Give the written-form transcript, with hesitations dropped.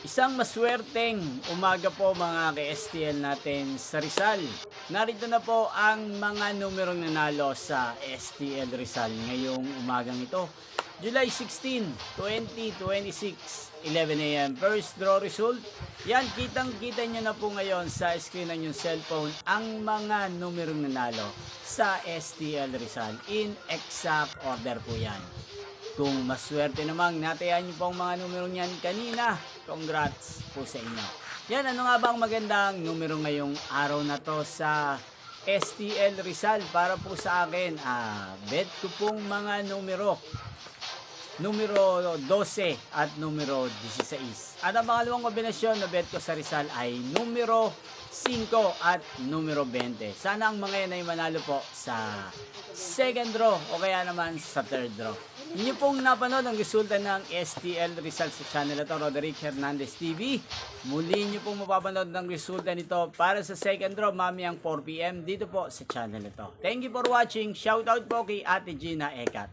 Isang maswerteng umaga po mga ka-STL natin sa Rizal. Narito na po ang mga numerong nanalo sa STL Rizal ngayong umagang ito. July 16, 2026, 11 a.m. First draw result. Yan, kitang-kita nyo na po ngayon sa screen ng yung cellphone ang mga numerong nanalo sa STL Rizal. In exact order po yan. Kung maswerte namang natayan niyo po ang mga numero niyan kanina, congrats po sa inyo. Yan, ano nga bang magandang numero ngayong araw na to sa STL Rizal para po sa akin? Bet ko pong mga numero 12 at numero 16. At ang pangalawang kombinasyon na bet ko sa Rizal ay numero 5 at numero 20. Sana ang mga yan ay manalo po sa second draw o kaya naman sa third draw. Inyo pong napanood ang resulta ng STL Rizal sa channel ito, Roderick Hernandez TV. Muli nyo pong mapapanood ng resulta nito para sa second draw mamayang 4 PM dito po sa channel ito. Thank you for watching. Shoutout po kay Ate Gina Ekat.